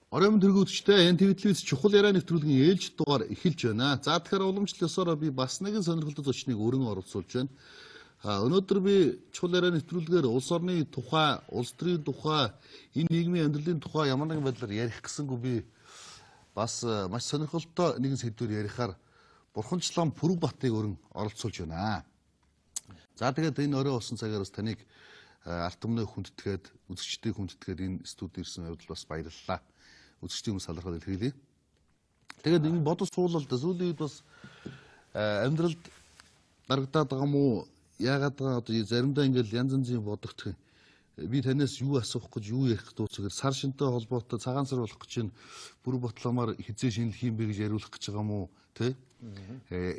Оройн тэргүүдчтэй энэ твитлээс чухал яриа нэвтрүүлгийн ээлж дугаар эхэлж байна. За тэгэхээр уламжлалсаар би бас нэгэн сонирхолтой зочныг өргөн оролцуулж байна. Өнөөдөр би чухал яриа нэвтрүүлгээр улс орны тухай, улс төрийн тухай, энэ нийгмийн амьдралын тухай ямар нэгэн байдлаар ярих гэсэнгүй би бас маш сонирхолтой нэгэн сэдвээр ярихаар Бурханчлан Пүрвбатыг өргөн оролцуулж байна. За тэгээд энэ орой болсон цагаар бас таныг арт өмнөө хүндэтгээд, үзэгчдийг хүндэтгээд энэ студид ирсэн явдал бас баярлалаа. Үзэгчдийн салархад илэрхийлье. Тэгээд энэ бодос суулалд сүүлийн үед бас амьдралд дарагдаад байгаа юм уу? Яагаад одоо заримдаа ингээл янз янзын бодогдох юм. Би танаас юу асуух гэж, юу ярих гэж дууцгаар сар шинтэй холбоотой цагаан сар болох гэж чинь Пүрвбатламаар хизээ шинэлэх юм бэ гэж яриулах гэж байгаа юм уу? Тэ?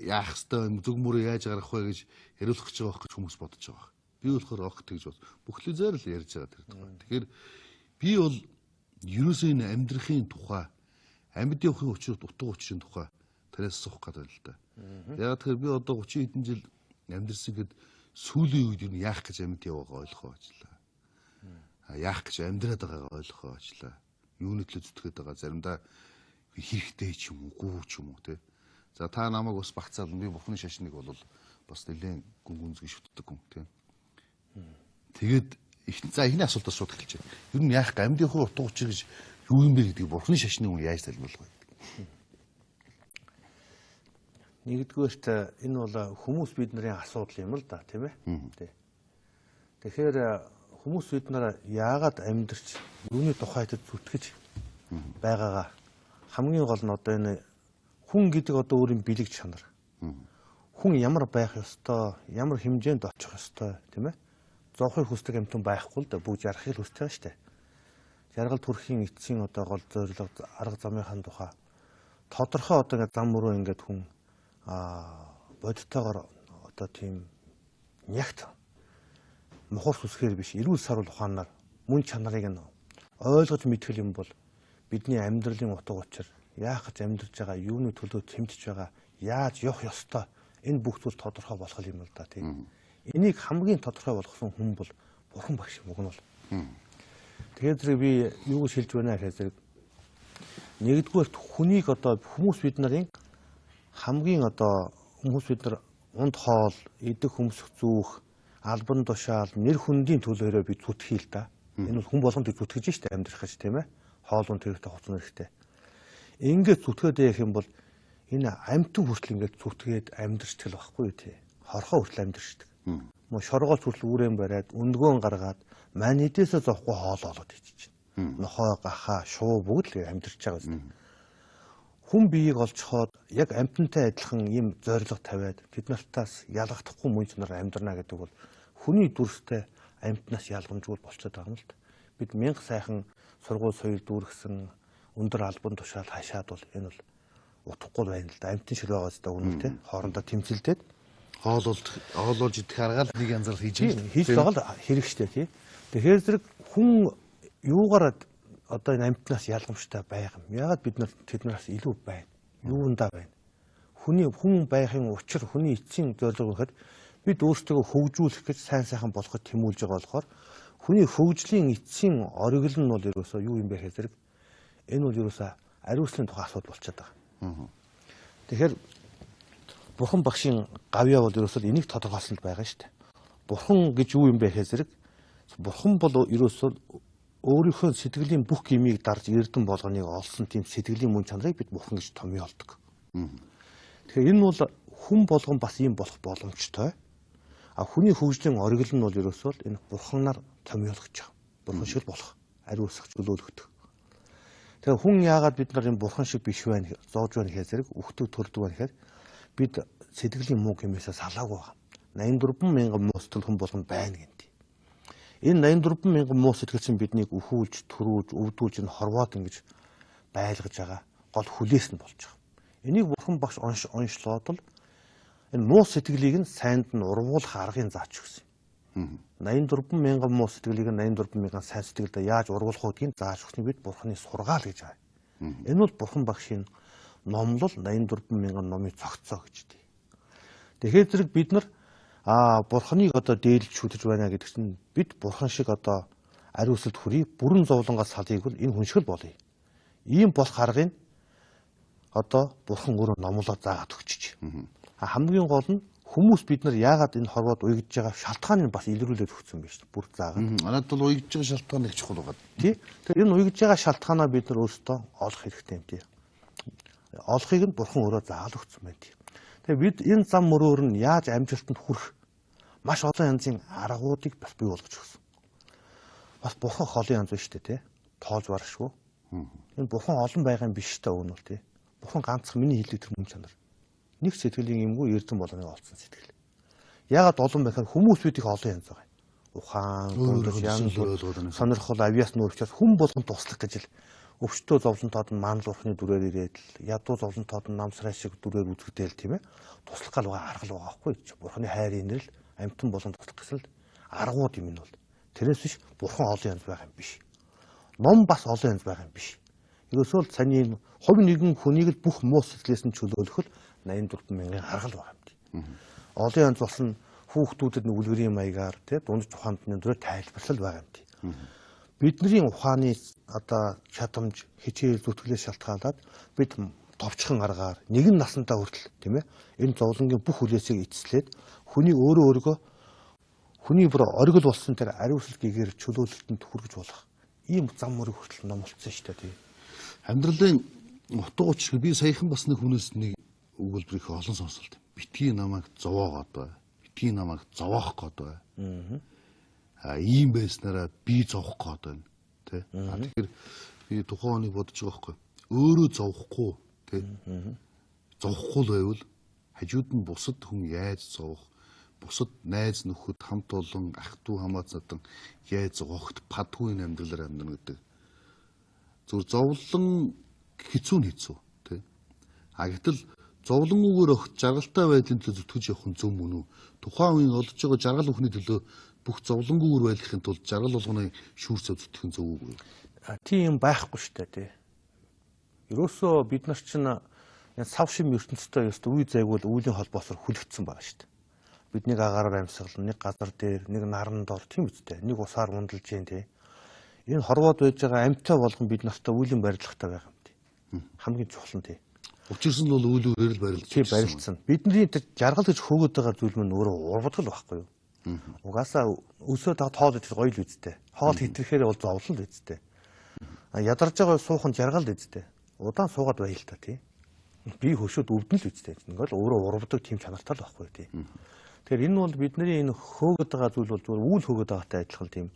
Яах хэвээр зүг мөрөө яаж гаргах вэ гэж яриулах гэж байгаа гэж хүмүүс бодож байгаа. Би болохоор огт тэгж бод. Бүхлийн зайр л ярьж байгаа тэр тухай. Тэгэхээр би бол ерөөсөө энэ амьдрахын тухай, амьд явахын учир утга учирын тухай танаас асуух гэдэг л да. Яг тэгэхээр би одоо 30 хэдэн жил амьдрсан гэд сүүлийн үед юу яах гэж амьд яваагаа ойлгохоо ажиллаа. Яах гэж амьдраад байгаагаа ойлгохоо ажиллаа. Юуны төлөө зүтгээд байгаа заримдаа хэрэгтэй ч юм уу, гүү ч юм уу те. За та намайг бас багцаал би Бурхны шашныг бол бас нэлээд гүнзгий шүтдэг юм те. Тэгээд за эхний асуултаас шууд эхэлж байна. Ер нь яах амьд явах утга учир гэж юу юм бэ гэдгийг Бурхны шашны хүн яаж тайлбарлах вэ? Нэгдүгээрт энэ бол хүмүүс бидний асуудал юм л да, тийм ээ. Тэгэхээр хүмүүс биднээр яагаад амьдарч юуны тухайд зүтгэж байгаагаа хамгийн гол нь одоо энэ хүн гэдэг одоо өөрийн бэлэг чанар. Хүн ямар байх ёстой, ямар хэмжээнд очих ёстой, тийм ээ. Зовхыг хүсдэг амьтан байхгүй л да, бүгд жарахыг хүсдэг шүү дээ. Жаргал төрхийн эцсийн одоо гол зорилго арга замынхаа тухай тодорхой одоо ингээд зам мөрөө ингээд хүн бодтойгоор одоо тийм нягт мохор сүсгээр биш эрүүл сарвал ухаанаар мөн чанарыг нь ойлгож мэдэх юм бол бидний амьдралын утга учир яах гэж амьдарч байгаа, юуны төлөө тэмцэж байгаа, яаж явах ёстой энэ бүх зүйл тодорхой болох юм л да тийм. Энийг хамгийн тодорхой болгосон хүн бол Бурхан багш юм уг нь бол. Тэгэхээр зэрэг би юу гэж хэлж байна гэхээр зэрэг нэгдүгээр хүнийг одоо хүмүүс бид нарын хамгийн одоо хүмүүс бид нар унд хоол, идэх хөмсөх зүүх, албан тушаал, нэр хүндийн төлөөрөө би зүтгэе л да. Энэ бол хүн болгонд зүтгэж штэ амьдрах гэж тийм ээ. Хоол унд хэрэгтэй, хувцас хэрэгтэй. Ингээд зүтгээд явах юм бол энэ амьтан хүртэл ингээд зүтгээд амьдрчдаг байхгүй юу тий. Хорхоо хүртэл амьдрчдаг. Мо шоргоол хүртэл үрэн бариад, өндгөөн гаргаад, мань эдээсээ зовхгүй хоол олоод ичиж чинь. Нохоо, гахаа, шуу бүгд л амьдрч байгаа юм. Хүн биеийг олж хоод яг амьтантай адилхан ийм зорилго тавиад тэд нартаас ялгахдахгүй мөн чанар амьдрна гэдэг бол хүний дүрстэй амьтнаас ялгамжгүй болчиход байгаа юм л да. Бид мянга сайхан сургууль соёл дүүргсэн өндөр албан тушаал хашаад бол энэ бол утгагүй байна л да. Амьтан шир байгааз да үнэн тий. Хоорондоо тэмцэлдээд хоолуулж идэх аргаал нэг янзаар хийж байгаа л хэрэг штэ тий. Тэгэхээр зэрэг хүн юугаар одоо энэ амьтнаас ялгамжтай байх юм. Яагаад бид нар тэднээс илүү байна? Юундаа байна? Хүн байхын учир, хүний эцсийн зорилго гэхэд бид өөрсдөө хөгжүүлэх гэж сайн сайхан болоход тэмүүлж байгаа болохоор хүний хөгжлийн эцсийн оргил нь бол ерөөсөө юу юм бэ гэхээр зэрэг энэ бол ерөөсөө ариуслын тухай асуудал болчиход байгаа. Тэгэхээр Бурхан багшийн гавьяа бол ерөөсөө энийг тодорхойлсонд байгаа шүү дээ. Бурхан гэж юу юм бэ гэхээр зэрэг Бурхан бол ерөөсөө өөрийнхөө сэтгэлийн бүх гмийг дарж эрдэн болгоныг олсон тийм сэтгэлийн мөн чанарыг бид Бурхан гэж томьёолдог. Тэгэхээр энэ бол хүн болгон бас ийм болох боломжтой. А хүний хөгжлийн оргил нь бол ерөөсөө энэ Бурханаар томьёологч байгаа. Бурхан шиг болох, ариусгах, чөлөөлөгдөх. Тэгэхээр хүн яагаад бид нар энэ Бурхан шиг биш байна, зоож байна гэхээр зэрэг үхдэг төрдөг байна гэхээр бид сэтгэлийн муу гмээсээ салаагүй байгаа. 84 мянган муу сэтгэл хүн болгонд байна гэнэ. Энэ 84 мянган муу сэтгэл чинь биднийг өхүүлж, төрүүлж, өвдүүлж энэ хорвоод ингэж байлгаж байгаа гол хүлээс нь болж байгаа. Энийг Бурхан багш онцлоод л энэ муу сэтгэлийг нь сайнд нь урвуулах аргыг зааж өгсөн юм. 84 мянган муу сэтгэлийг 84 мянган сайн сэтгэлдээ яаж урвуулах гэдгийг зааж өгсөн бид Бурханы сургаал гэж байгаа. Энэ бол Бурхан багшийн номлол 84 мянган номыг зогцоо гэж дээ. Тэгэхээр зэрэг бид нар Бурханыг одоо дээлж шүтэж байна гэдэг чинь бид Бурхан шиг одоо ариусалд хүрээ бүрэн зовлонгоос салыг бол энэ хүншгэл болъё. Ийм болох аргыг одоо бурхан өөрөө номлоо заагаад өгчөж. Хамгийн гол нь хүмүүс бид нар яагаад энэ хорвоод уягдж байгаа шалтгааныг бас илрүүлээд өгсөн байж бүр заагаад. Надад бол уягдж байгаа шалтгаан их чухал байгаа. Тий. Тэгэхээр энэ уягдж байгаа шалтгаанаа бид нар өөрсдөө олох хэрэгтэй юм тий. Олохыг нь бурхан өөрөө заал өгсөн байна тий. Тэгэхээр бид энэ зам мөрөөр нь яаж амжилтанд хүрэх маш олон янзын аргуудыг бас бий болгож өгсөн. Бас бурхан холын янз шүү дээ тий. Тоолж баршгүй. Энэ бурхан олон байгаа юм биш та өгнө бол тий. Бурхан ганцхан миний хэлдэг тэр мөн чанар. Нэг сэтгэлийн юмгүй эрдэн болгоны олцсон сэтгэл. Ягаад олон байхаар хүмүүс бид их олон янз байгаа. Ухаан, дундаж, янз бүр сонирхол, авьяас нүүрчээс хүн болгон туслах гэж л өвчтөө зовлонтоод нь ман зурхны дүрээр ирээд л ядуу зовлонтоод нь намсраа шиг дүрээр үзэгдээл тийм ээ. Туслах гал байгаа аргал байгаа байхгүй. Бурханы хайрын нэрэл амьтан болон туслах гэсэн л аргууд юм нь бол. Тэрээс биш бурхан олон янз байгаа юм биш. Ном бас олон янз байгаа юм биш. Ерөөсөө л саний хувь нэгэн хүнийг л бүх муу сэтгэлээс нь чөлөөлөх л 84 мянган аргал байгаа юм. Олон янз болсон хүүхдүүдэд нүгэлгэрийн маягаар тий дунд ухаанд нь өдрөө тайлбарлал байгаа юм. Бидний ухааны одоо чадамж хичээл зүтгэлээс шалтгаалаад бид товчхон аргаар нэгэн насандаа хүртэл тийм ээ энэ зовлонгийн бүх үлээсийг эцэслээд хүний өөрөө хүний бүр оргил болсон тэр ариусл гэгээр чөлөөлөлтөнд хүргэж болох ийм зам мөрөг хүртэл номлоцсон шүү дээ. Амьдралын утга учир би саяхан бас нэг хүнээс нэг өгүүлбэрийг олон сонсолт. Битгий намайг зовоогоод бай. Битгий намайг зовоох гээд бай. Ийм байснараа би зовох гээд байна. Тэ. Тэгэхээр би тухайн хүнийг бодож байгаа байхгүй. Өөрөө зовохгүй, тэ. Зовохгүй л байвал хажууд нь бусад хүн яаж зовох, бусад найз нөхөд хамт олон ах トゥ хамаац надан яаж зовохт падгүй амьдралаар амьдрна гэдэг. Зүр зовлон хэцүү тий. Гэтэл зовлонгүйгээр огт жаргалтай байдлын төлөө зүтгэж явах нь зөв мөн үү? Тухайн үеийн олж байгаа жаргал бүхний төлөө бүх зовлонгүйгээр байхын тулд жаргал болгоны шүүрцээ зүтгэх нь зөв үү? Тийм байхгүй шүү дээ тий. Ерөөсөө бид нар чинь сав шим ертөнцтэй ёстой үе зайгуул үеийн холбоосоор хүлэгдсэн байгаа шүү дээ. Бид нэг агаараар амьсгал, нэг газар дээр, нэг наран дор тийм үстэй. Нэг усаар мундалж जैन тий. Энэ хорвоод байж байгаа амьтаа болгон бид нартай үеийн барилгатай байгаа юм тий. Хамгийн чухал нь тий. Учирс нь бол үйлүүрээр л барилдаж тий барилдсан. Бидний жаргал гэж хөөгд байгаа зүйл мань өөрөө урвадгал байхгүй юу? Угаасаа өсөө та тоол идэх гоё л үсттэй. Хоол хэтрэхээр бол зовлон л үсттэй. Ядарж байгаа суухан жаргал л үсттэй. Удаан суугаад байл та тий. Би хөшөөд өвдөн л үсттэй. Ингээл өөрөө урвдаг тийм чанартай л байхгүй тий. Тэгэхээр энэ бол бидний энэ хөөгд байгаа зүйл бол зүгээр үйл хөөгд байгаатай адилхан тийм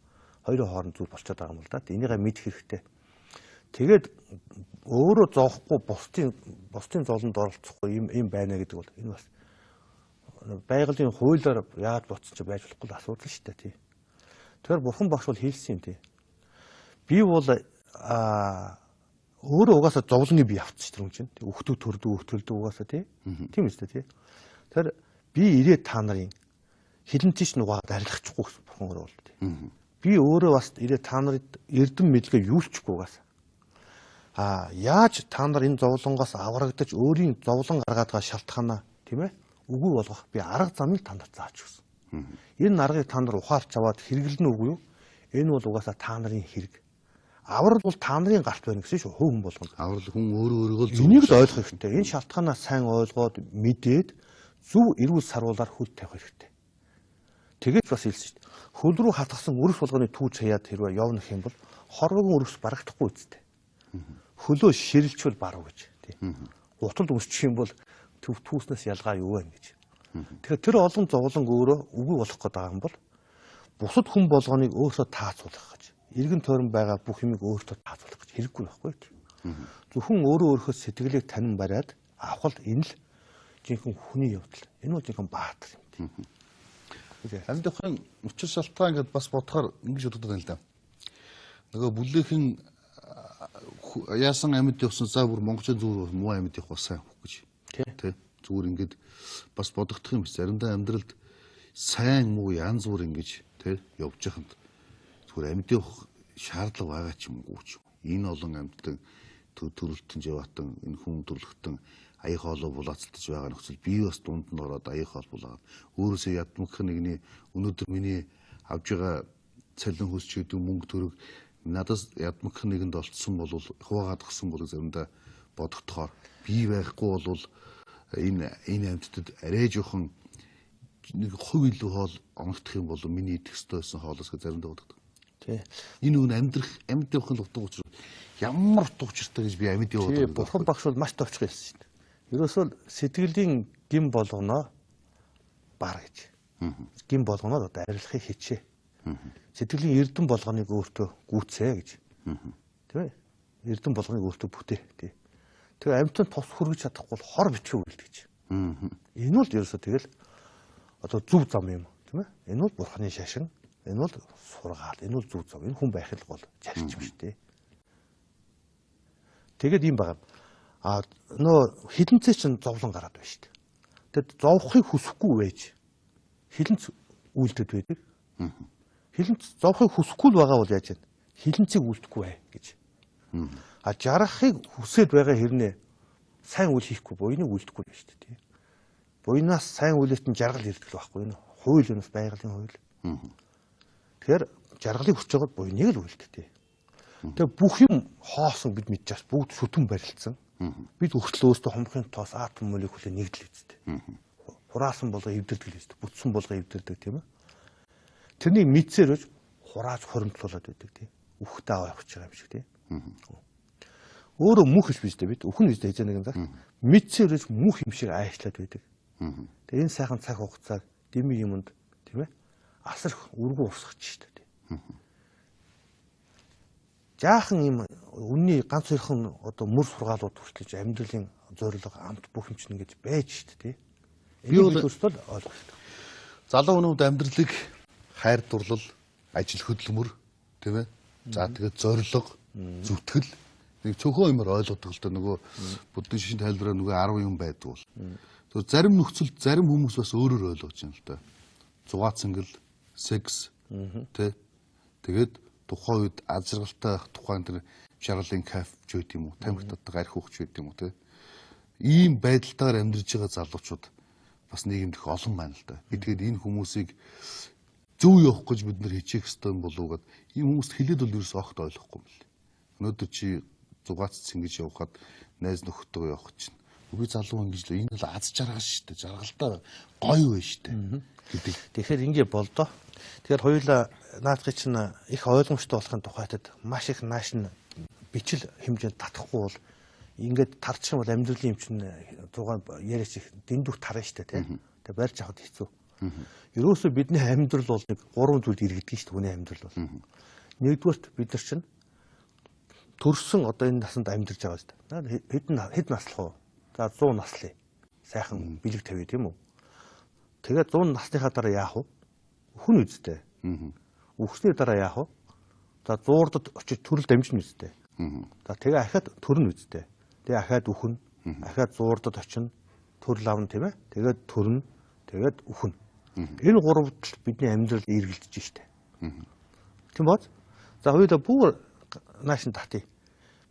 хоёрын хооронд зүйл болчиход байгаа юм л да. Энийгээ мэдэх хэрэгтэй. Тэгээд өөрөө зовхгүй бусдын зовлонд оролцохгүй юм байна гэдэг бол энэ бас байгалийн хуулиар яаж ботсон ч байж болохгүй асуудал шүү дээ тий. Тэгэхээр бурхан багш бол хэлсэн юм тий. Би бол өөрөө угаасаа зовлоныг би авчихсан юм чинь. Өгтөг төрдөг өгтөлдөг угаасаа тий. Тийм үстэй тий. Тэгэхээр би ирээд та нарын хилэнтийч нугаад арилгачихгүй гэсэн бурхан өөрөө бол тий. Би өөрөө бас ирээд та нарыг эрдэм мэдлэгээ юулчихгүй угаасаа. Яаж та нар энэ зовлонгоос аврагдаж өөрийн зовлон гаргаад байгаа шалтгаанаа тийм ээ үгүй болгох би арга замыг танд зааж өгсөн. Энэ аргыг та нар ухаарч аваад хэрэглэнэ үгүй юу? Энэ бол угаасаа та нарын хэрэг. Аврал бол та нарын гарт байна гэсэн шүү хүн болгоно. Аврал хүн өөрөөгөө л энийг л ойлгох хэрэгтэй. Энэ шалтгаанаа сайн ойлгоод мэдээд зөв эрүүл саруулаар хөл тавих хэрэгтэй. Тэгээд бас хэлсэн шүү дээ. Хөл рүү хатгасан өрс болгоны түүж хаяад хэрвээ явна гэх юм бол хорвогийн өрс барагдахгүй үстэй. Хөлөө ширэлчвэл барав гэж тий. Уталд өсчих юм бол түүснээс ялгаа юу вэ гэж. Тэгэхээр тэр олон зовлон өөрөө үгүй болох гээд байгаа юм бол бусад хүн болгоныг өөртөө таацуулах гэж. Иргэн тойрон байгаа бүх юмыг өөртөө таацуулах гэж хэрэггүй байхгүй тий. Зөвхөн өөрөө сэтгэлийг танин бариад авах л энэ л жинхэнэ хүний явдал. Энэ бол жинхэнэ баатар юм тий. Амьдрахын учир шалтгаан гэдээ бас бодохоор ингэж боддог юм л да. Нөгөө бүлээхэн яасан амьд явсан за бүр монголчууд зүгээр муу амьд явах сайн хөх гэж тий зүгээр ингэж бас бодогдох юм биш. Заримдаа амьдралд сайн муу янз бүр ингэж тий явж байхад зүгээр амьд явах шаардлага байгаа ч юм уу ч. Энэ олон амьдтай төрөлтөн яваатан энэ хүн төрлөختөн аяг хоолой булаацалтаж байгаа нөхцөл би бас дунд нь ороод аяг хоол булаад өөрөөсөө ядмах нэгний өнөөдөр миний авж байгаа цалин хөсч гэдэг мөнгө төрөг надаас ядмах нэгэнд олцсон бол хуваагаад гсэн бол заримдаа бодогдохоор бий байхгүй бол энэ амьтдад арай жоохон нэг хувь илүү хоол оногдох юм бол миний идэх ёстойсэн хоолоос заримдаа бодогддог. Тий. Энэ үн амьдрах амьд явахын утга учир ямар утга учиртай гэж би амьд яваад байна. Бурхан багш бол маш товчхон хэлсэн шүү дээ. Ерөөсөө сэтгэлийн гин болгоно бар гэж. Гин болгоноо одоо арилахыг хичээ. Сэтгэлийн эрдэм болгоныг өөртөө гүйцээ гэж. Тийм ээ. Эрдэм болгоныг өөртөө бүтээ. Тий. Тэгээ амьтанд тус хүргэж чадахгүй бол хор бичиг үлдэж. Энэ бол ерөөсөө тэгэл одоо зөв зам юм тийм ээ. Энэ бол бурханы шашин, энэ бол сургаал, энэ бол зөв зам. Энэ хүн байх л бол чарч юм шүү дээ. Тэгээд юм байгаа. Нөө хилэнцээ чинь зовлон гараад байна шүү дээ. Тэгэд зовхыг хүсэхгүй байж хилэнц үлдэд байдаг. Хилэнц зовхыг хүсэхгүй л байгаа бол яаж вэ? Хилэнцийг үлдэхгүй бай гэж. Жаргахыг хүсээд байгаа хэрнээ сайн үйл хийхгүй буйныг үлдэхгүй байна шүү дээ. Буйнаас сайн үйлээс нь жаргал ирдэг л байхгүй юу? Хууль өнөс байгалийн хууль. Тэгэхээр жаргалыг хүсэж байгаа буйныг л үлддэг. Тэгээ бүх юм хоосон бид мэдчихээс бүгд шүтэн барилцсан. Бид өөртөө өөртөө хомхын тоос атом молекулыг нэгдэл үсттэй. Хураасан болго эвдэрдэг л үсттэй. Бүтсэн болго эвдэрдэг тийм ээ. Тэрнийг мэдсээр өж хурааж хоримтлуулад байдаг тийм. Үхтэй аваа явах байгаа юм шиг тийм. Өөрөө мөх биш биз дээ бид. Үхэн биз дээ хийж нэг юм заа. Мэдсээр өж мөх юм шиг айшлаад байдаг. Тэгээ энэ сайхан цаг хугацааг дими юмд тийм ээ. Асарх үргэн усгах шүү дээ. Жаахан юм үнний ганц хоёрхан одоо мөр сургаалууд хүртэж амьдралын зорилго амт бүх юм чинь ингэж байж шүү дээ. Би бол өөртөө ойлгох хэрэгтэй. Залуу хүмүүд амьдралыг хайр дурлал, ажил хөдөлмөр тийм ээ. За тэгээд зорилго, зүтгэл нэг цөөхөн юмар ойлгодог л да нөгөө буддын шишин тайлбараа нөгөө 10 юм байдаг бол. Тэр зарим нөхцөлд зарим хүмүүс бас өөрөөр ойлгож байна л да. Зугаацангал, секс тий. Тэгээд тухайн үед азаргалтай тухайн тэр шаргалын кафе ч үт юм уу, тамхи татдаг арх хөвч үт юм уу тий. Ийм байдалтаар амьдарч байгаа залуучууд бас нийгэмд их олон байна л да. Би тэгээд энэ хүмүүсийг зөв явах гэж бид нар хичээх ёстой юм болов уу гэд ийм хүмүүст хэлээд бол ерөөс огт ойлгохгүй юм л. Өнөөдөр чи зугаац цэнгэж явхад найз нөхдөдөө явах чинь би залуу ингэж л энэ л аз жаргал шүү дээ. Жаргалтай гоё вэ шүү дээ. Гэдэг. Тэгэхээр ингэ болдоо. Тэгэхээр хоёулаа наадхыг чинь их ойлгомжтой болохын тухайтад маш их нааш нь бичил хэмжээнд татахгүй бол ингээд тарчих юм бол амьдралын юм чинь 6 яриач их дэндүх тарна шүү дээ тий. Тэгээ барьж авахд хэцүү. Ерөөсөө бидний амьдрал бол нэг 3 зүйлд иргэдэг шүү дээ хүний амьдрал бол. Нэгдүгээрт бид нар чинь төрсөн одоо энэ насанд амьдарч байгаа шүү дээ. Хэд наслах вэ? За 100 наслая. Сайхан бэлэг тавья тийм үү? Тэгээд 100 насныхаа дараа яах вэ? Хүн үстэй. Үхсний дараа яах вэ? За 100-д очиж төрөл дамжин үстэй. За тэгээ ахаад төрн үстэй. Тэгээ ахаад үхэн. Ахаад 100-д очино. Төрөл авна тийм ээ? Тэгээд төрн, тэгээд үхэн. Энэ гуравт бидний амьдрал эргэлдэж штэ. Тийм бод? За хоёулаа бүр нааш нь татъя.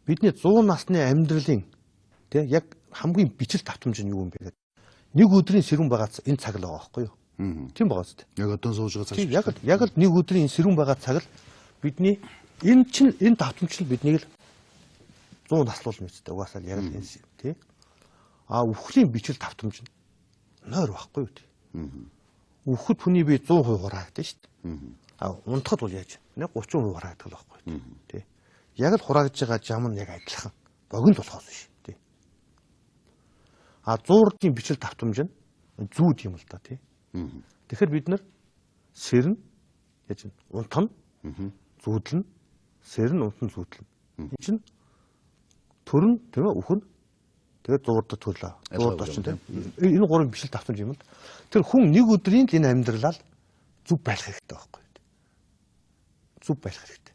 Бидний 100 насны амьдралын тий яг хамгийн бичил давтамж нь юу юм бэ гэдэг. Нэг өдрийн сэрүүн байгаа энэ цаг л байгаа байхгүй юу? Тийм байгаа зү. Яг одоо сууж байгаа цаг. Тийм яг л нэг өдрийн сэрүүн байгаа цаг л бидний энэ давтамж нь биднийг л 100 наслуулна үстэй. Угаасаа л яг л энэ тий. Үхлийн бичил давтамж нь нойр байхгүй юу тий. Үхэхэд хүний бие 100% хураагдана шүү дээ. Унтахад бол яаж? Нэг 30% хураагддаг л байхгүй юу тий. Яг л хураагдж байгаа зам нь яг адилхан. Богино болохоос биш тий. 100-ийн бичил давтамж нь зүүд юм л да тий. Тэгэхээр бид нар сэрн яаж унтан зүүдлэн сэрн унтан зүүдлэн. Энэ чинь төрн тийм ээ үхэн тэгээд 100-д төрлөө. 100-д очин тийм. Энэ гурван бичил давтамж юм л. Тэр хүн нэг өдрийн л энэ амьдралаа зүв байлгах хэрэгтэй байхгүй юу? Зүв байлгах хэрэгтэй.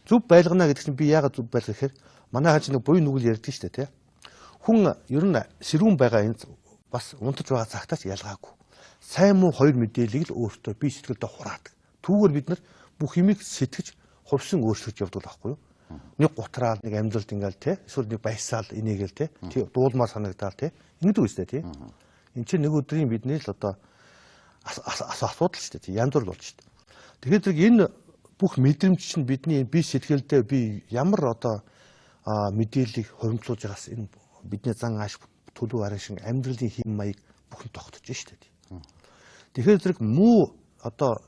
Зүв байлгана гэдэг чинь би яагаад зүв байлгах гэхээр манай хаач нэг буй нүгэл ярьдаг шүү дээ тий. Хүн ер нь сэрүүн байгаа энэ бас унтаж байгаа цагтаа ч ялгаагүй. Сайн муу хоёр мэдээллийг л өөртөө бие сэтгэлдээ хураадаг. Түүгээр бид нар бүх юмыг сэтгэж хувьсан өөрчлөж явдаг байхгүй юу? Нэг гутраал нэг амьдралд ингээл тий эсвэл нэг баясаал энийгэл тий дуулмаар санагдаал тий ингэдэг үстэй тий. Энд чинь нэг өдрийн бидний л одоо асуудал шүү дээ тий янз бүр болж шүү дээ. Тэгэхээр энэ бүх мэдрэмж чинь бидний бие сэтгэлдээ би ямар одоо мэдээллийг хуримтлуулж байгаас энэ бидний зан ааш төлөв арай шиг амьдралын хэм маяг бүхэн тогтож штэ. Тэгэхээр зэрэг муу одоо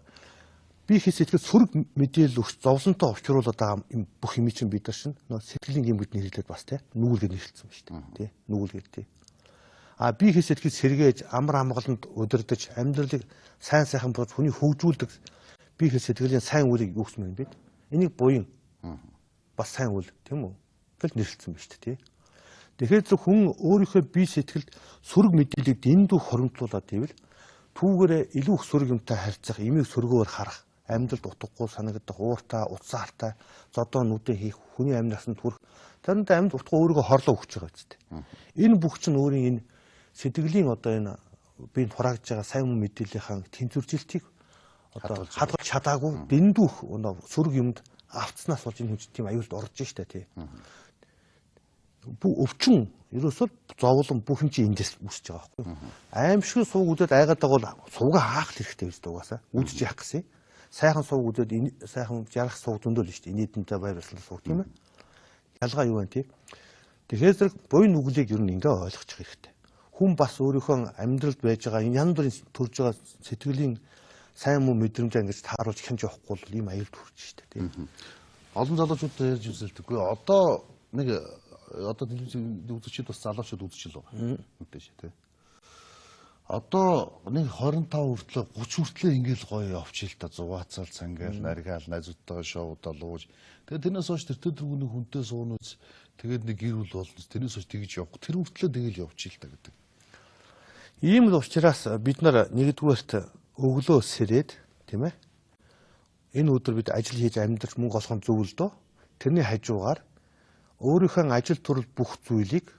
би их сэтгэл сөрөг мэдээлэл өгч зовлонтой овчруулаад байгаа юм бүх юм чинь бид нар шин сэтгэлийн юм гэд нэрлээд бас тий нүгэлгээд нэрлэлсэн ба штэ. Тий нүгэлгээд тий. Би их сэтгэл сэргээж амар амгаланд удирдах амьдралыг сайн сайхан болж хүний хөгжүүлдэг би их сэтгэлийн сайн үлийг өгсөн юм бид. Энийг буян бас сайн үл тийм үү гэж нэрлэлсэн ба штэ тий. Тэгэхээр зөв хүн өөрийнхөө бие сэтгэлд сөрөг мэдээллийг дэндүү хоримтлуулаад ивэл түүгээрээ илүү их сөрөг юмтай харьцах, имийг сөргөөр харах, амьдралд утгагүй санагдах, ууртай, утсаартай, зодоо нүдэ хийх, хүний амьдралсанд хүрэх, заримдаа амьд утгагүй өөрийгөө хорлоо өгч байгаа үстэй. Энэ бүх чинь өөрийн энэ сэтгэлийн одоо энэ би хураагдж байгаа сайн хүн мэдээллийнхаа тэнцвэржилтийг одоо хадгалж чадаагүй дэндүүх сөрөг юмд автснаас болж энэ хүн тийм аюулд орж штэ тий. Өвчин ерөөсөө зовлон бүх юм чи эндээс үүсэж байгаа байхгүй. Аимшиг сууг үдээд айгаад байгаа бол суугаа хаах хэрэгтэй биз дугаасаа. Үдчих яах гэсэн. Сайхан сууг үдээд сайхан жаргах сууг зөндөл нь шүү дээ. Нийтэнтэй байрласан сууг тийм ээ. Ялгаа юу вэ тий? Тэгэхээр зэрэг буй нүглийг ер нь ингээ ойлгочих хэрэгтэй. Хүн бас өөрийнхөө амьдралд байж байгаа энэ янз бүрийн төрж байгаа сэтгэлийн сайн муу мэдрэмжээ ингэж тааруулж хянж явахгүй бол ийм аюулд хүрч шүү дээ тий. Олон залуучуудад ярьж үзэлдэггүй. Одоо телевизийн үзэгчид бас залуучууд үзэж л байгаа. Үнтэй шүү тий. Одоо нэг 25 хүртлээ 30 хүртлээ ингээл гоё явчих л та зугаацаал цангаал наргаал найзуудтайгаа шоудаа лууж. Тэгээд тэрнээс хойш тэр түргүний хүнтэй суунууц тэгээд нэг гэр бүл болно. Тэрнээс хойш тэгж явах. Тэр хүртлээ тэгэл явчих л та гэдэг. Ийм л учраас бид нар нэгдүгээрт өглөө сэрээд тийм ээ. Энэ өдөр бид ажил хийж амьдарч мөнгө олох нь зөв л дөө. Тэрний хажуугаар өөрийнхөө ажил төрөл бүх зүйлийг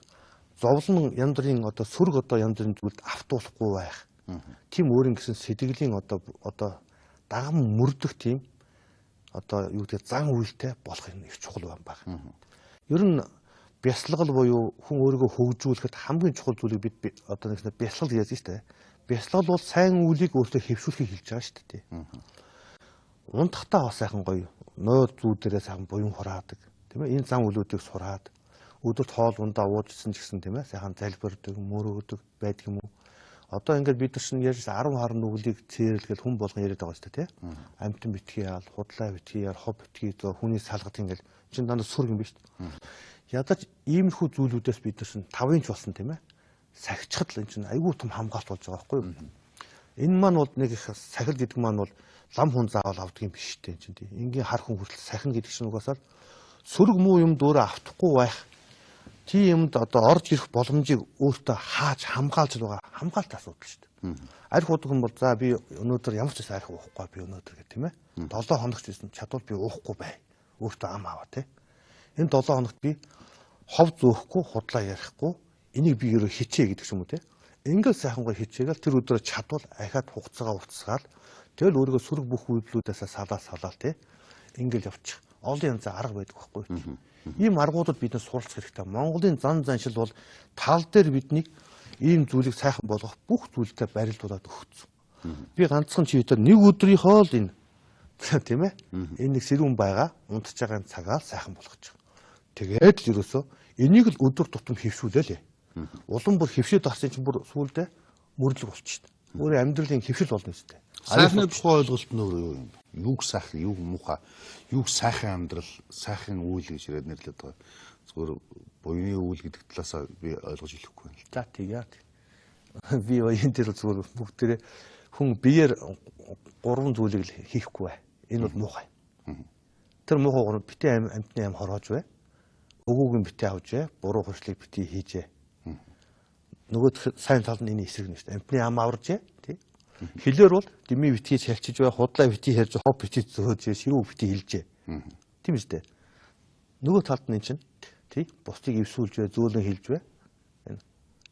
зовлон янз бүрийн одоо сөрөг одоо янз бүрийн зүйлд автуулахгүй байх. Тийм өөрийн гэсэн сэтгэлийн одоо дагам мөрдөх тийм одоо юу гэдэг зан үйлтэй болох юм их чухал байна. Ер нь бясалгал буюу хүн өөрийгөө хөгжүүлэхэд хамгийн чухал зүйлийг бид одоо нэг бясалгал гэж байна шүү дээ. Бясалгал бол сайн үйлийг өөртөө хэвшүүлэхийг хэлж байгаа шүү дээ. Унтахтаа бас сайхан гоё нойр зүүдэрээ сайхан буян хураадаг. Тийм ээ энэ зан үйлүүдийг сураад өдөрт хоол ундаа уужсэн ч гэсэн тийм ээ сайхан залбирдаг, мөрөөдөг байдаг юм уу? Одоо ингээд бид нар чинь ярьж 10 хар нүглийг цээрэлгээл хүн болгон яриад байгаа шүү дээ тийм. Амтан битгий яал, худлаа битгий яал, хов битгий зөө хүний салгат ингээд чинь дандаа сүр юм биш үү? Ядаж иймэрхүү зүйлүүдээс бид нар чинь 5 инч болсон тийм ээ. Сахичхад л энэ чинь айгүй том хамгаалт болж байгаа байхгүй юу? Энэ маань бол нэг их сахил гэдэг маань бол лам хүн заавал авдаг юм биш үү чинь тийм. Ингийн хар хүн хүртэл сахин гэдэг чинь угаасаа сөрөг муу юм дөөрэ автахгүй байх. Тийм юмд одоо орж ирэх боломжийг өөртөө хааж хамгаалж байгаа хамгаалт асуудал шүү дээ. Арх удаг хүн бол за би өнөөдөр ямар ч байсан арх уухгүй би өнөөдөр гэх тийм ээ. 7 хоногч байсан чадвал би уухгүй бай. Өөртөө ам аваа тий. Энэ 7 хоногт би хов зөөхгүй, худлаа ярихгүй, энийг би өөрөө хичээ гэдэг юм уу тий. Ингээл сайхан гоо хичээгээл тэр өдрөө чадвал ахаад хугацаагаа уцсгаал тэгэл өөрийгөө сөрөг бүх үйлдэлүүдээс салаал тий. Ингээл явчих. Олон янзын арга байдаг байхгүй юу? Ийм аргуудад бид нар суралцах хэрэгтэй. Монголын зан заншил бол тал дээр биднийг ийм зүйлийг сайхан болгох бүх зүйлтэй барилдуулаад өгсөн. Би ганцхан чивээр нэг өдрийнхөө л энэ тийм ээ. Энэ нэг сэрүүн байгаа унтж байгаа цагаа сайхан болгож байгаа. Тэгээд л ерөөсөө энийг л өдөр тутам хэвшүүлээ л. Улам бүр хэвшээд авсан чинь бүр сүулдэ мөрлөг болчих шээ. Өөрийн амьдралын хэвшил болно үстэй. Сайхны тухай ойлголт нь юу юм бэ? Юуг сайхан, юуг муухай, юуг сайхан амьдрал, сайхан үйл гэж яриад нэрлэдэг байгаа. Зөвхөн буйны үйл гэдэг талаас би ойлгож хэлэхгүй байна. За тэгээд би энэ дээр зөвхөн бүгдээрээ хүн биеэр 3 зүйлийг л хийхгүй бай. Энэ бол муухай. Тэр муухай битээ амтны ам хороож бай. Өгөөг нь битээ авч бай. Буруу хуршлыг битээ хийжээ. Нөгөө сайн тал нь энэ эсрэг нь шүү дээ. Амтны ам аварж тий. Хэлээр бол дими битгий шалчиж бай, худлаа битгий хэрж, хов битгий зөөж, ширүү битгий хэлжээ. Тийм үстэй. Нөгөө талд нь чинь тий бусдыг эвсүүлж бай, зөөлөн хэлж бай. Энэ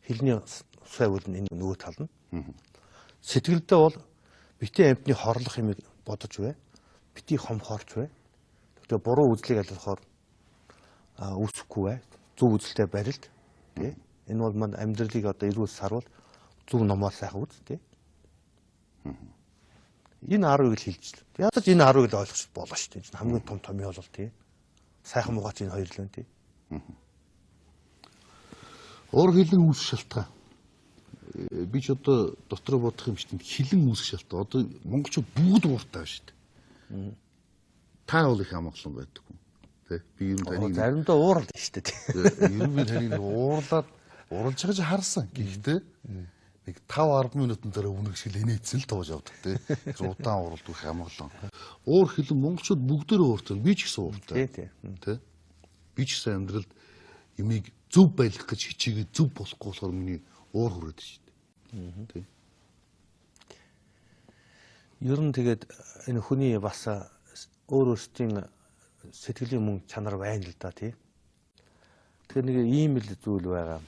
хэлний сай үл нь энэ нөгөө тал нь. Сэтгэлдээ бол битгий амтны хорлох юм бодож бай. Битгий хомхорч бай. Тэгээ буруу үзлийг алхахоор үүсэхгүй бай. Зөв үзэлтэй барилд тий. Энэ бол манд амьдралыг одоо эрүүл сарвал зөв номоор сайхан үз тий. Энэ 10-ыг л хэлж л. Ядаж энэ 10-ыг л ойлгох болно шүү дээ. Хамгийн том юм бол тий. Сайхан муугач энэ хоёр л байна тий. Уур хилэн үүсэх шалтгаан. Би ч одоо дотроо бодох юм шүү дээ. Хилэн үүсэх шалтгаан. Одоо монголчууд бүгд ууртай шүү дээ. Та бол их амгалан байдаг хүн. Тэ би ер нь таныг заримдаа ууралд шүү дээ. ер нь би таныг уурлаад уралж байгаа ч харсан. Гэхдээ нэг 5-10 минутын дараа үнэгшил инээдсэн л тоож явдаг тий. Удаан уралд их амгалан. Уур хилэн монголчууд бүгдөө ууртай. Би ч гэсэн ууртай. Тий. Тэ. Би ч гэсэн амьдралд имийг зөв байлгах гэж хичээгээд зөв болохгүй болохоор миний уур хүрээд шүү дээ. Тий. Ер нь тэгээд энэ хүний бас өөр өөрсдийн сэтгэлийн мөн чанар байна л да тий. Тэгэхээр нэг ийм л зүйл байгаа.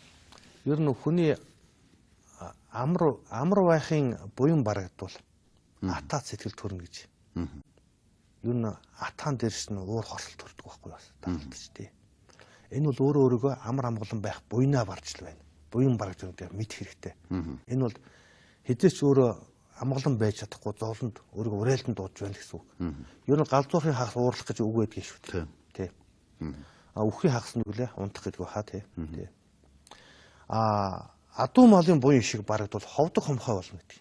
Ер нь хүний амар байхын буян барагдвал атаа сэтгэл төрнө гэж. Ер нь атаан дээрс нь уур хорсол төрдөг байхгүй бас таалдаж тий. Энэ бол өөрөө амар амгалан байх буйнаа барж л байна. Буян барагдж байгаа мэд хэрэгтэй. Энэ бол хэдээс ч өөрөө амгалан байж чадахгүй зовлонд өөрийгөө уриалдан дуудж байна гэсэн үг. Ер нь галзуурын хагас уурлах гэж үг байдаг шүү дээ. Тий. Үххийн хагас нь үлээ унтах гэдэг хаа тий. Адуу малын буян шиг барагдвал ховдог хомхой болно гэдэг.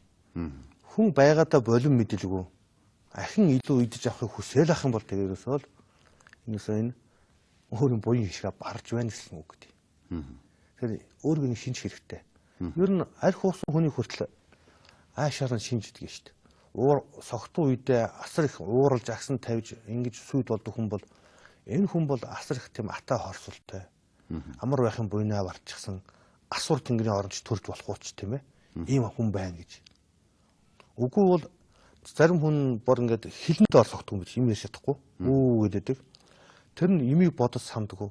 Хүн байгаадаа болон мэдэлгүй ахин илүү идэж авахыг хүсэл ах юм бол тэрээсөө л энэ өөрийн буян хишгээ барж байна гэсэн үг гэдэг. Тэгэхээр өөрийг нь шинж хэрэгтэй. Ер нь аль хуусан хүний хүртэл аашаар нь шинждэг шүү дээ. Уур согтуу үедээ асар их ууралж агсан тавьж ингэж сүйд болдог хүн бол энэ хүн бол асар их тийм атаа хорсолтой. Амар байхын буйнаа барчихсан асуур тэнгэрийн оронч төрж болох уч тийм ээ. Ийм хүн байна гэж. Үгүй бол зарим хүн бор ингээд хилэнд ор согтгүй юм биш юм яж чадахгүй. Үу гэдэг. Тэр нь имийг бодож санддаг.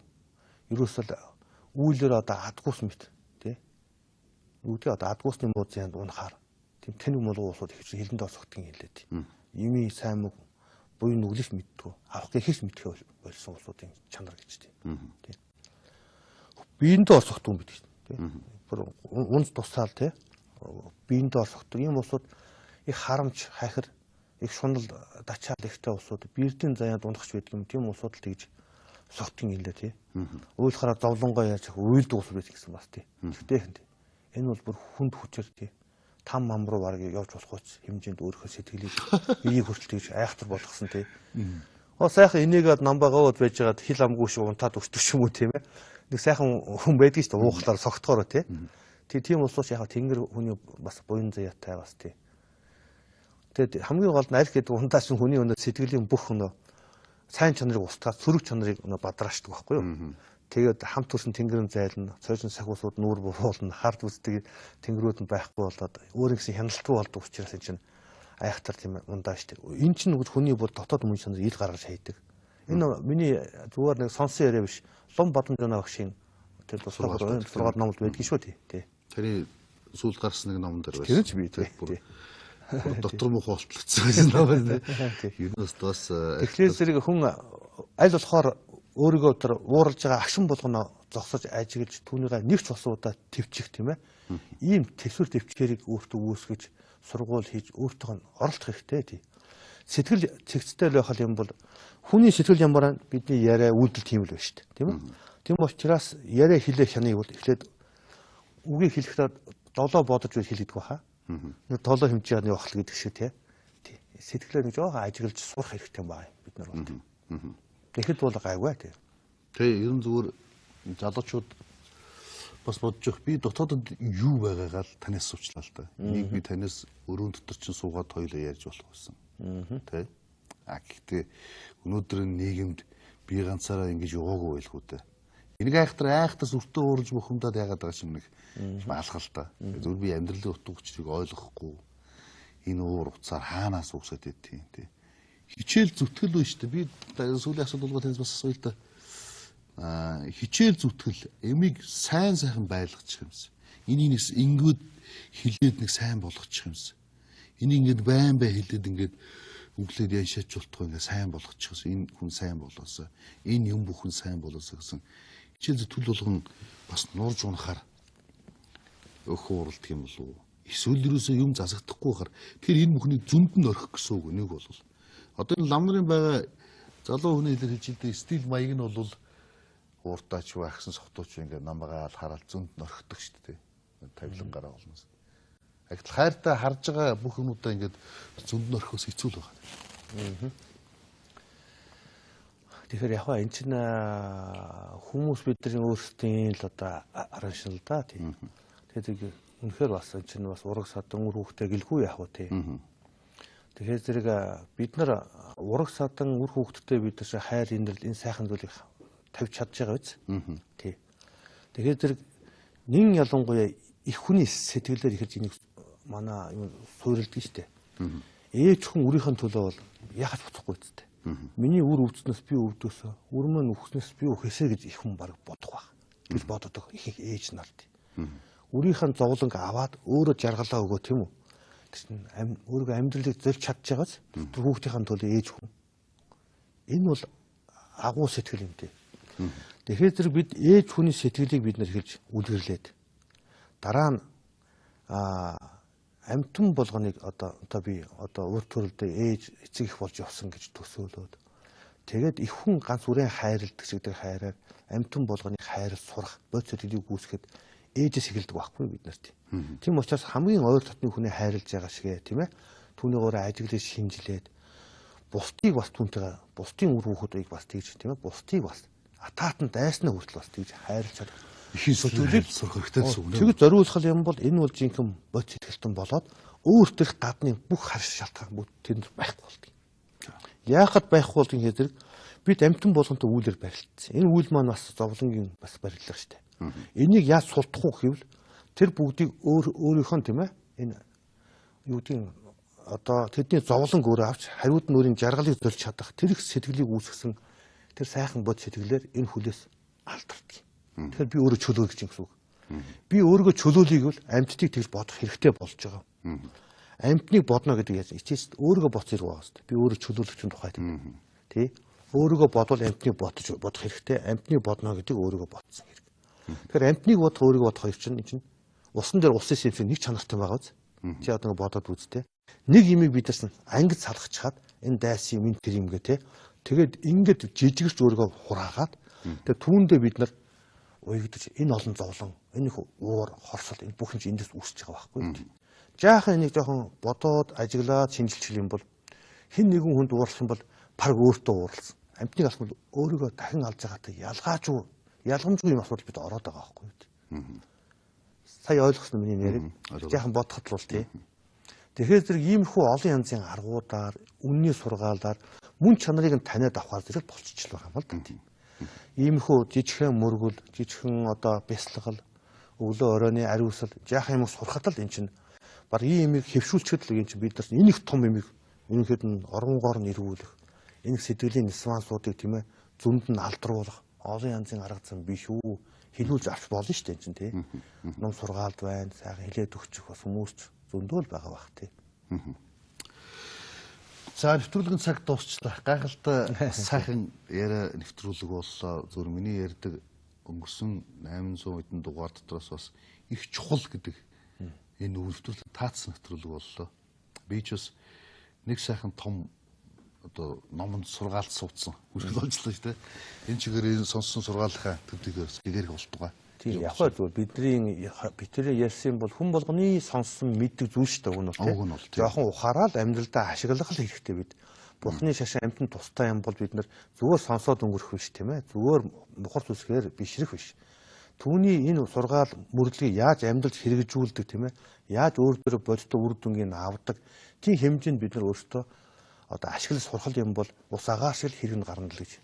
Ерөөсөл үйлээр одоо адгуус мэт тий. Үгүй одоо адгуусны музейнд унахаар тийм тэнэг молгоо уусууд их хилэнд ор согтгийн хэлээд. Ими сайн мөг буй нүглэж мэддэг. Авах гэхээс мэдхээ болсон улсуудын чанар гэж тий. Биеиндээ ор согтгүй юм бид. Унц тусаал тий биеиндээ орсогддог ийм улсууд их харамж хахир их шунал дачаал ихтэй улсууд биердийн заяанд унахч байдаг юм тийм улсууд л тэгж согтгийн хэлээ тий уйлахаараа зовлонгоо яаж уйлдаг улсууд байдаг гэсэн бас тий тэгтээ энэ бол бүр хүнд хүчээр тий там мам руу баг явж болохгүй хэмжээнд өөрийнхөө сэтгэлийг биеийг хүртэл тэгж айхтар болгосон тий сайхан энийгээд намбагаавд байж байгаад хил амгүй шиг унтаад өсдөг юм уу тийм ээ нэг сайхан хүн байдаг шүү дээ уухлаар согтохоор тий. Тийм улсууч яг тэнгэр хүний бас буян заяатай бас тий. Тэгээд хамгийн гол нь аль гэдэг унтааш хүний өнөө сэтгэлийн бүх өнөө сайн чанарыг устгаад сөрөг чанарыг өнөө бадраашдаг байхгүй юу. Тэгээд хамт төрсөн тэнгэрийн зайлна, цойжин сахиусууд нүүр буруулна, хард үздэг тэнгэрүүд нь байхгүй болоод өөрийнхөө хяналтгүй болдог учраас энэ чинь айхтар тийм ундаашдаг. Энэ чинь хүний бүр дотоод мөн чанар ил гаргаж хайдаг. Энэ миний зүгээр нэг сонсон яриа биш. Лом Бадамжана багшийн тэр тусгаар сургаад номлол байдгийн шүү тий. Тэрний сүүл гарсан нэг номон дээр байсан. Тэр ч би тий. Дотор мөх холтлогдсон гэсэн ном байна тий. Юунаас бас тэгэхээр зэрэг хүн аль болохоор өөрийгөө тэр ууралж байгаа агшин болгоно зогсож ажиглаж түүнийгээ нэгч усуудаа төвчих тийм ээ. Ийм төсвөр төвчгэрийг өөртөө үүсгэж сургууль хийж өөртөө нь оролцох хэрэгтэй тий. Сэтгэл цэгцтэй л байх юм бол хүний сэтгэл ямар бидний яриа үйлдэл тийм л байна шүү дээ тийм үү. Тийм учраас яриа хэлээ хяныг бол эхлээд үгийг хэлэхдээ долоо бодож хэлэдэг баха. Нэг долоо хэмжээгээр явах гэдэг шиг тий. Сэтгэлээ нэг жоохон ажиглаж сурах хэрэгтэй юм байна бид нар бол. Тэгэхэд бол гайгүй тий. Тэ ерөн зүгээр залуучууд бас бодож явах би дотоодод юу байгаагаа л танаас суучлаа л да. Энийг би танаас өрөөнд дотор чинь суугаад хоёлоо ярьж болох байсан. Тэ. Гэхдээ өнөөдөр нийгэмд би ганцаараа ингэж яваагүй байлгүй дээ. Энийг айхтар сүртөө уурж бухимдаад яагаад байгаа юм нэг алхал та. Зүгээр би амьдралын утга учирыг ойлгохгүй энэ уур уцаар хаанаас үсээд байдгийг тий. Хичээл зүтгэл үү шүү дээ. Би сүүлийн асуудал бол танаас бас асууя л да. Хичээл зүтгэл эмийг сайн сайхан байлгачих юмсан. Энийг ингэүүд хилээд нэг сайн болгочих юмсан. Энийг ингэж байн хэлээд ингэж өглөөд яшаач болтгоо ингээ сайн болгочихсон. Энэ хүн сайн болоосоо. Энэ юм бүхэн сайн болоосоо гэсэн хичээл зүтгэл болгон бас нуурж унахаар өхөө уралдаг юм болов уу? Эсвэл юусоо юм засагдахгүй хахаар тэр энэ бүхний зөнд нь орхих гэсэн үг нэг бол одоо энэ лам нарын байгаа залуу хүний хэлээр хэлж илдэ стил маяг нь бол ууртаач байхсан сохтууч ингээд намаагаал хараад зөнд нь орхидог шүү дээ. Тавилангараа болноос. Агтл хайртай харж байгаа бүх юмудаа ингээд зөнд нь орхихоос хэцүү л байгаа. Тэгэхээр яг энэ чинь хүмүүс бидний өөрсдийн л одоо арга шил да тийм. Тэгээд үнэхээр бас энэ чинь бас ураг садан үр хүүхдээ гэлгүй яах вэ тийм. Тэгэхээр зэрэг бид нар ураг садан үр хүүхдтэй бид нар хайр инрэл энэ сайхан зүйлийг тавьж чадж байгаа биз? Тий. Тэгэхээр зэрэг нин ялангуяа их хүний сэтгэлээр ихэрж энийг манай юм суурилдаг штэ. Ээж хүн өөрийнх нь төлөө бол яхаж буцахгүй үсттэй. Миний үр өвдснөөс би өвдөөсөө, үр мөн үхснээс би үхээсэ гэж их хүн баг бодох байх. Гэж боддог их ээж нар тий. Өөрийнх нь зовлонг аваад өөрөө жаргалаа өгөө тийм үү? Тэгсэн өөрийгөө амьдралыг зөрч чадж байгаас тэр хүүхдийн төлөө ээж хүн. Энэ бол агуу сэтгэл юм тий. Тэгэхээр зэрэг бид ээж хүний сэтгэлийг бид нэр хэлж үлгэрлээд дараа нь амтан болгоныг одоо би урд төрөлдөө ээж эцэг их болж явсан гэж төсөөлөөд тэгээд их хүн ганц үрэн хайрладаг шиг хайраар амтан болгоныг хайрлах сурах бод сэтгэлийг үүсгэхэд ээжээс эхэлдэг байхгүй бид нарт. Тийм учраас хамгийн ойр дотны хүнээ хайрлаж байгаа шигэ тийм ээ. Түүнийгөө ажиглаж шинжилээд бусдыг бас түүнтэйгээ бусдын үр хүүхдүүдийг бас тэгж тийм ээ. Бусдыг бас атаатан дайснаа хүртэл бас тэгж хайрлаж чадах. Ихийн сүлжээг сурах хэрэгтэй гэсэн үг. Тэгж зориулах юм бол энэ бол жинхэнэ бод сэтгэлтэн болоод өөр төрх гадны бүх харш шалтгаан бүгд тэнд байхгүй болдгийг. Яахад байхгүй болдгийг хэзээ бид амтан болгонтой үйлээр барилдсан. Энэ үйл маань бас зовлонгийн бас барилга шүү дээ. Энийг яаж сулдах вэ гэвэл тэр бүгдийг өөрийнх нь тийм ээ энэ юу гэдгийг одоо тэдний зовлон өөрөө авч хариуд нь өөрийн жаргалыг зөрж чадах тэр их сэтгэлийг үүсгэсэн тэр сайхан бод сэтгэлээр энэ хүлээс алдардгийг. Тэгэхээр би өөрөө чөлөөлөх гэсэн үг. Би өөрийгөө чөлөөлийг бол амьтдыг тэгж бодох хэрэгтэй болж байгаа. Амьтныг бодно гэдэг яаж ичээс өөрийгөө боц зэрэг байгаа хэвээр. Би өөрөө чөлөөлөгчийн тухайд тий. Өөрийгөө бодвол амьтныг бодох хэрэгтэй. Амьтныг бодно гэдэг өөрийгөө бодсон хэрэг. Тэгэхээр амьтныг бодох өөрийгөө бодох хэрэг чинь усан дээр ус юм шиг нэг чанартай байгаа биз. Чи одоо бодоод үзтээ. Нэг имийг бидээс ангид салгачаад энэ дайсан юм тэр юм гэ тий. Тэгээд ингээд жижигэрч өөрийгөө хураагаад тэгээд түүндээ бид нар уягдаж энэ олон зовлон энэ их уур хорсол энэ бүх юм эндээс үүсэж байгаа байхгүй. Жаахан энийг жоохон бодоод ажиглаад шинжилчих юм бол хэн нэгэн хүнд уурлах юм бол баг өөртөө уурлсан. Амьтныг асуул өөрийгөө дахин алж байгаатай ялгамжгүй юм асуудал бид ороод байгаа байхгүй. Сая ойлгосон миний нэрийг жаахан бодоход л тий. Тэгэхээр зэрэг иймэрхүү олон янзын аргуудаар үнний сургаалаар мөн чанарыг нь таниад авахар зэрэг болчихл байгаа юм л да. Иймэрхүү жижигхэн мөргөл, жижигхэн одоо бясалгал, өглөө оройны ариусал, жаахан юм сурахад л эн чинь баг ийм юмыг хэвшүүлчихэд л эн чинь бид нар энэ их том юмыг энэхэд нь оронгоор нь эргүүлэх, энэ сэтгэлийн нисвансуудыг тийм ээ зөнд нь алдруулах олон янзын арга зам биш үү? Хилүүлж авч болно шүү дээ эн чинь тий. Ном сургаалд байна, сайхан хилээд өгчих бас хүмүүс зөндөө л байгаа бах тий. За нэвтрүүлгийн цаг дуусчлаа. Гайхалтай сайхан яриа нэвтрүүлэг боллоо. Зөвхөн миний ярьдаг өнгөрсөн 800 хэдэн дугаар дотроос бас их чухал гэдэг энэ нэвтрүүлэг таацсан нэвтрүүлэг боллоо. Би ч бас нэг сайхан том одоо номонд сургаалт суудсан. Хүртэл болжлоо шүү дээ. Энэ чигээр энэ сонссон сургаалынхаа төвдөгөөс гэгэрх болтугай. Тийм яг зөв бидний ярьсан бол хүн болгоны сонссон мэддэг зүйл шүү дээ. Үн бол тийм. Жохон ухаараад амьдралдаа ашиглах л хэрэгтэй бид. Бурхны шашин амьтанд тустай юм бол бид нар зүгээр сонсоод өнгөрөх биш тийм ээ. Зүгээр мухар сүсгээр бишрэх биш. Түүний энэ сургаал мөрлөгийг яаж амьдралд хэрэгжүүлдэг тийм ээ. Яаж өөр дөр бодиттой үр дүнгийг авдаг. Тийм хэмжээнд бид нар өөрсдөө одоо ашиглаж сурах юм бол ус агаар шиг хэрэг гарна л гэж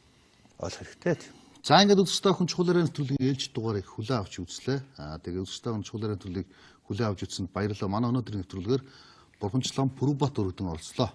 ойлгох хэрэгтэй тийм. За ингээд үзэгчтэй хүн чуулгарын нэвтрүүлгийн ээлж дугаарыг хүлээн авч үзлээ. Тэгээ үзэгчтэй хүн чуулгарын нэвтрүүлгийг хүлээн авч үзсэнд баярлалаа. Манай өнөөдрийн нэвтрүүлгээр Бурханчлан Пүрбат өргөдөн оролцлоо.